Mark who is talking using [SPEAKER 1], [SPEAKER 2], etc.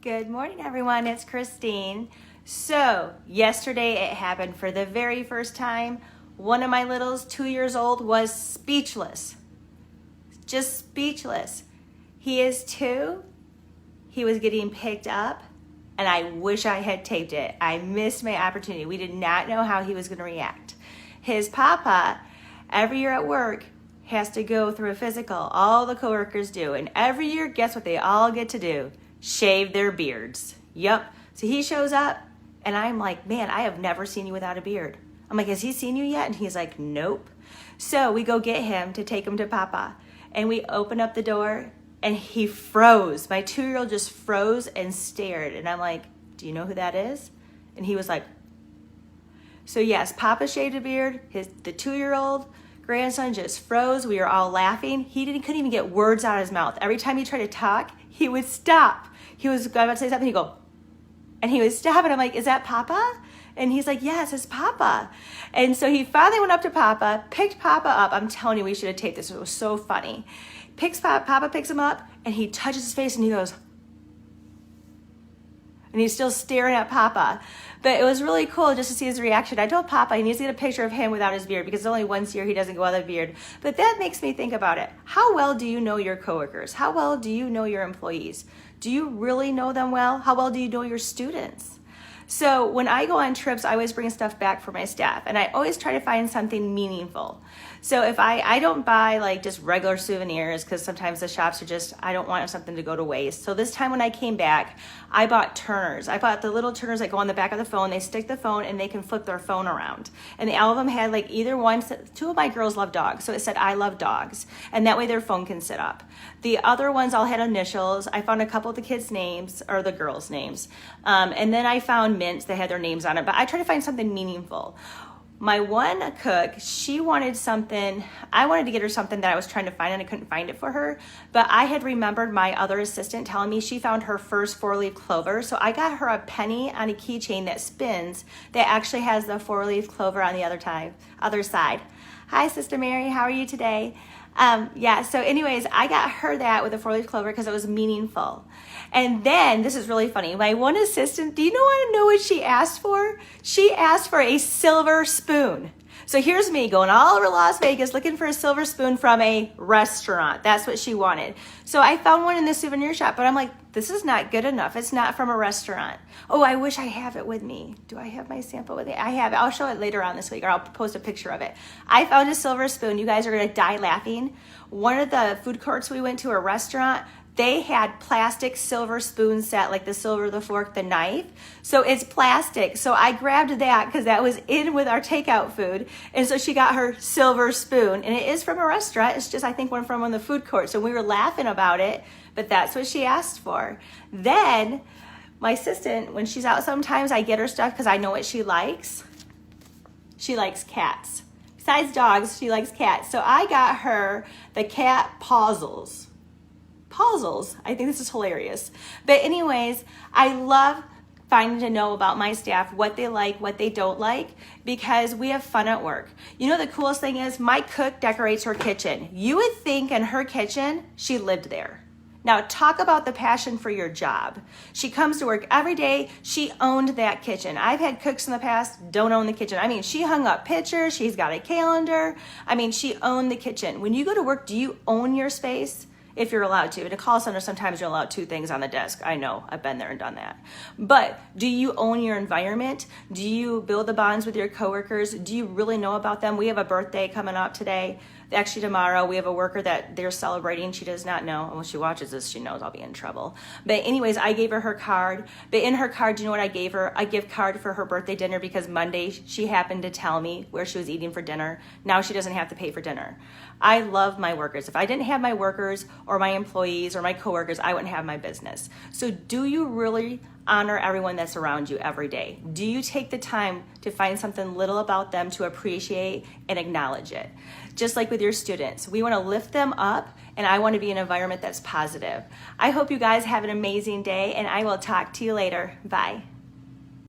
[SPEAKER 1] Good morning, everyone. It's Christine. So, yesterday it happened for the very first time. One of my littles, 2 years old, was speechless. Just speechless. He is 2. He was getting picked up, and I wish I had taped it. I missed my opportunity. We did not know how he was going to react. His papa, every year at work, has to go through a physical. All the coworkers do. And every year, guess what they all get to do? Shave their beards. Yep. So he shows up, and I'm like, man, I have never seen you without a beard. I'm like, has he seen you yet? And he's like, nope. So we go get him to take him to Papa. And we open up the door, and he froze. My 2-year-old just froze and stared. And I'm like, do you know who that is? And he was like, so yes, Papa shaved a beard. The 2-year-old grandson just froze. We were all laughing. Couldn't even get words out of his mouth. Every time he tried to talk, he would stop. He was about to say something, he'd go, and he would stop, and I'm like, is that Papa? And he's like, yes, it's Papa. And so he finally went up to Papa, picked Papa up. I'm telling you, we should have taped this. It was so funny. Papa picks him up, and he touches his face, and he goes, and he's still staring at Papa. But it was really cool just to see his reaction. I told Papa he needs to get a picture of him without his beard because only once a year he doesn't go without a beard. But that makes me think about it. How well do you know your coworkers? How well do you know your employees? Do you really know them well? How well do you know your students? So when I go on trips, I always bring stuff back for my staff, and I always try to find something meaningful. So if I don't buy like just regular souvenirs, because sometimes the shops are just, I don't want something to go to waste. So this time when I came back, I bought turners. I bought the little turners that go on the back of the phone. They stick the phone and they can flip their phone around. And all of them had like either one, 2 of my girls love dogs. So it said, I love dogs. And that way their phone can sit up. The other ones all had initials. I found a couple of the kids' names, or the girls' names. And then I found mints that had their names on it. But I try to find something meaningful. My one cook, she wanted something, I wanted to get her something that I was trying to find and I couldn't find it for her, but I had remembered my other assistant telling me she found her first 4-leaf clover, so I got her a penny on a keychain that spins that actually has the 4-leaf clover on the other side. Hi, Sister Mary, how are you today? So anyways, I got her that with a 4-leaf clover because it was meaningful. And then, this is really funny, my one assistant, do you want to know what she asked for? She asked for a silver spoon. So here's me going all over Las Vegas looking for a silver spoon from a restaurant. That's what she wanted. So I found one in the souvenir shop, but I'm like, this is not good enough. It's not from a restaurant. Oh, I wish I have it with me. Do I have my sample with me? I have it. I'll show it later on this week, or I'll post a picture of it. I found a silver spoon. You guys are going to die laughing. One of the food courts we went to, a restaurant, they had plastic silver spoon set, like the silver, the fork, the knife. So it's plastic. So I grabbed that because that was in with our takeout food. And so she got her silver spoon. And it is from a restaurant. It's just, I think, one from one of the food courts. So we were laughing about it, but that's what she asked for. Then my assistant, when she's out sometimes, I get her stuff because I know what she likes. She likes cats. Besides dogs, she likes cats. So I got her the cat puzzles. I think this is hilarious. But anyways, I love finding to know about my staff, what they like, what they don't like, because we have fun at work. You know, the coolest thing is my cook decorates her kitchen. You would think in her kitchen, she lived there. Now, talk about the passion for your job. She comes to work every day. She owned that kitchen. I've had cooks in the past don't own the kitchen. I mean, she hung up pictures. She's got a calendar. I mean, she owned the kitchen. When you go to work, do you own your space? If you're allowed to. In a call center, sometimes you're allowed 2 things on the desk. I know, I've been there and done that. But do you own your environment? Do you build the bonds with your coworkers? Do you really know about them? We have a birthday coming up today. Actually, tomorrow, we have a worker that they're celebrating. She does not know. When she watches this, she knows I'll be in trouble. But anyways, I gave her card. But in her card, do you know what I gave her? A gift card for her birthday dinner because Monday she happened to tell me where she was eating for dinner. Now she doesn't have to pay for dinner. I love my workers. If I didn't have my workers or my employees or my coworkers, I wouldn't have my business. So do you really honor everyone that's around you every day? Do you take the time to find something little about them to appreciate and acknowledge it? Just like with your students, we want to lift them up, and I want to be an environment that's positive. I hope you guys have an amazing day, and I will talk to you later. Bye.